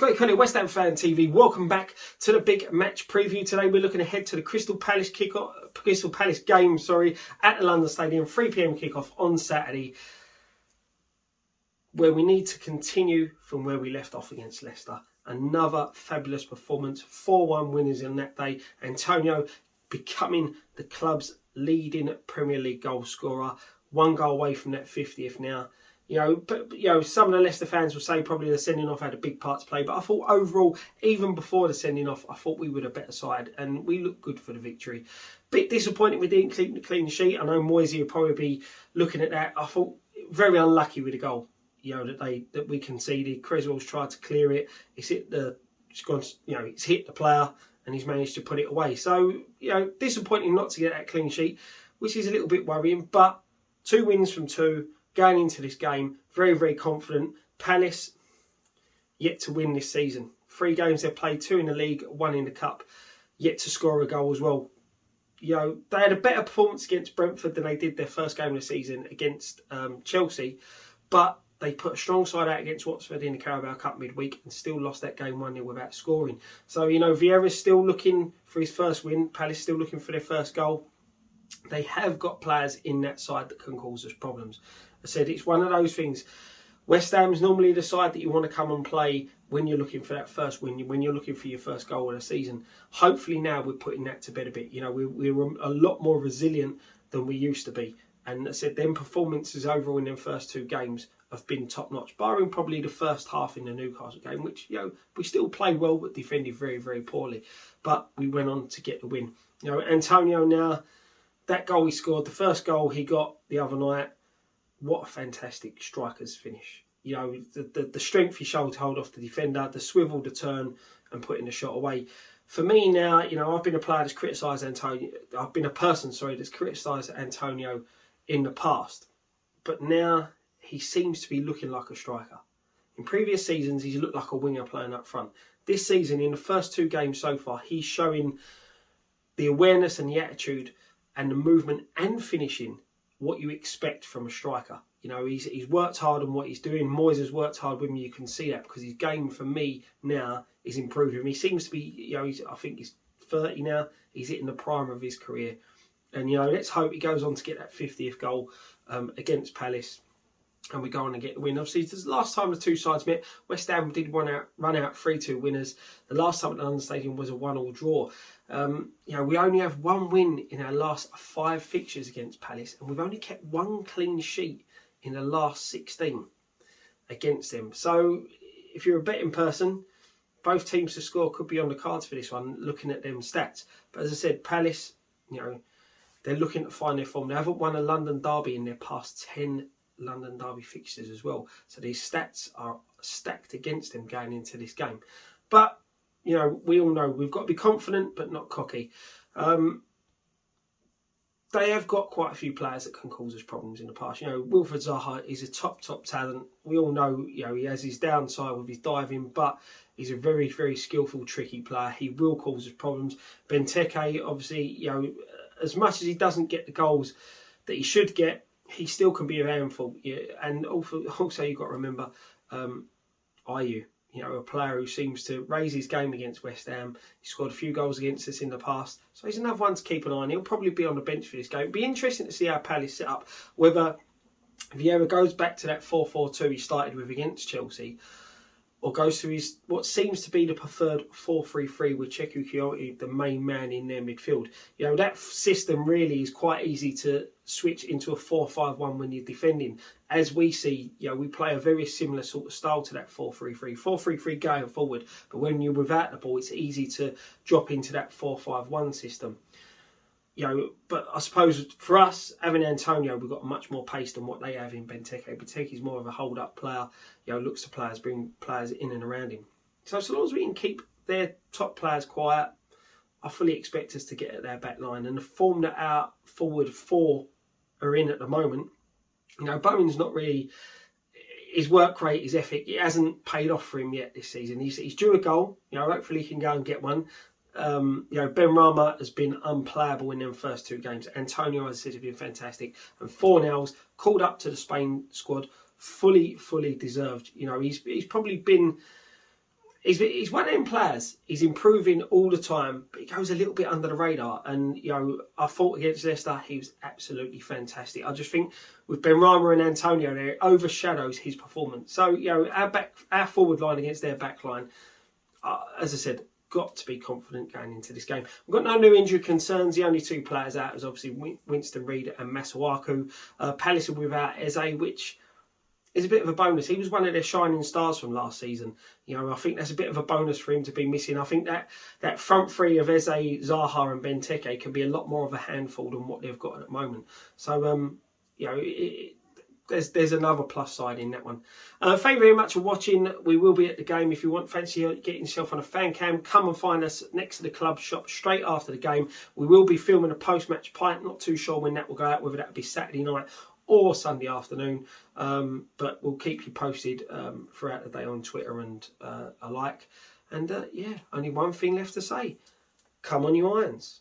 Great Connie, West Ham Fan TV. Welcome back to the big match preview. Today we're looking ahead to the Crystal Palace game, at the London Stadium, 3 p.m. kickoff on Saturday, where we need to continue from where we left off against Leicester. Another fabulous performance, 4-1 winners in that day. Antonio becoming the club's leading Premier League goal scorer, 1 goal away from that 50th now. Some of the Leicester fans will say probably the sending off had a big part to play, but I thought overall, even before the sending off, I thought we were the better side and we looked good for the victory. Bit disappointed we didn't keep the clean sheet. I know Moisey will probably be looking at that. I thought very unlucky with the goal, that we conceded. Creswell's tried to clear it. It's hit the player and he's managed to put it away. So, disappointing not to get that clean sheet, which is a little bit worrying, but 2 wins from 2. Going into this game, very, very confident. Palace, yet to win this season. 3 games they've played, 2 in the league, 1 in the cup. Yet to score a goal as well. They had a better performance against Brentford than they did their first game of the season against Chelsea. But they put a strong side out against Watford in the Carabao Cup midweek and still lost that game 1-0 without scoring. So, Vieira's still looking for his first win. Palace still looking for their first goal. They have got players in that side that can cause us problems. I said it's one of those things. West Ham's normally the side that you want to come and play when you're looking for that first win, when you're looking for your first goal of the season. Hopefully now we're putting that to bed a bit. We're a lot more resilient than we used to be. And I said them performances overall in them first 2 games have been top notch, barring probably the first half in the Newcastle game, which we still played well but defended very, very poorly. But we went on to get the win. Antonio now, that goal he scored, the first goal he got the other night. What a fantastic striker's finish. The strength he showed to hold off the defender, the swivel, the turn, and putting the shot away. For me now, I've been a player that's criticised Antonio. I've been a person, that's criticised Antonio in the past. But now he seems to be looking like a striker. In previous seasons, he's looked like a winger playing up front. This season, in the first 2 games so far, he's showing the awareness and the attitude and the movement and finishing what you expect from a striker. He's worked hard on what he's doing. Moyes has worked hard with him. You can see that because his game for me now is improving. He seems to be, I think he's 30 now. He's hitting the prime of his career. And, let's hope he goes on to get that 50th goal against Palace. And we go on and get the win. Obviously, this is the last time the 2 sides met. West Ham did run out 3-2 winners. The last time at the London Stadium was a 1-1 draw. We only have 1 win in our last 5 fixtures against Palace, and we've only kept 1 clean sheet in the last 16 against them. So, if you're a betting person, both teams to score could be on the cards for this one, looking at them stats. But as I said, Palace, they're looking to find their form. They haven't won a London derby in their past 10 London derby fixtures as well. So these stats are stacked against them going into this game. But, we all know we've got to be confident but not cocky. They have got quite a few players that can cause us problems in the past. Wilfried Zaha is a top talent. We all know, he has his downside with his diving, but he's a very, very skillful, tricky player. He will cause us problems. Benteke, obviously, as much as he doesn't get the goals that he should get, he still can be a handful. And also you've got to remember, Ayew, a player who seems to raise his game against West Ham. He scored a few goals against us in the past. So he's another one to keep an eye on. He'll probably be on the bench for this game. It'll be interesting to see how Palace set up. Whether Vieira goes back to that 4-4-2 he started with against Chelsea, or goes to his what seems to be the preferred 4-3-3 with Cheikhou Kouyaté, the main man in their midfield. That system really is quite easy to switch into a 4-5-1 when you're defending. As we see, we play a very similar sort of style to that 4-3-3. 4-3-3 going forward, but when you're without the ball, it's easy to drop into that 4-5-1 system. But I suppose for us, having Antonio, we've got much more pace than what they have in Benteke. Benteke's more of a hold-up player, looks to players, bring players in and around him. So long as we can keep their top players quiet, I fully expect us to get at their back line. And the form that our forward 4 are in at the moment, Bowen's not really, his work rate, his ethic, it hasn't paid off for him yet this season. He's due a goal, hopefully he can go and get one. Benrahma has been unplayable in them first 2 games. Antonio, as I said, has been fantastic. And Fornals called up to the Spain squad, fully deserved. He's probably been he's one of them players. He's improving all the time, but he goes a little bit under the radar. And I thought against Leicester, he was absolutely fantastic. I just think with Benrahma and Antonio there, it overshadows his performance. So our forward line against their back line, as I said, got to be confident going into this game. We've got no new injury concerns. The only two players out is obviously Winston Reid and Masuaku. Palace are without Eze, which is a bit of a bonus. He was one of their shining stars from last season. I think that's a bit of a bonus for him to be missing. I think that front three of Eze, Zaha and Benteke can be a lot more of a handful than what they've got at the moment. So, there's another plus side in that one. Thank you very much for watching. We will be at the game. If you fancy getting yourself on a fan cam, come and find us next to the club shop straight after the game. We will be filming a post-match pint. Not too sure when that will go out, whether that will be Saturday night or Sunday afternoon, but we'll keep you posted throughout the day on Twitter and alike. And only one thing left to say: come on, you Irons.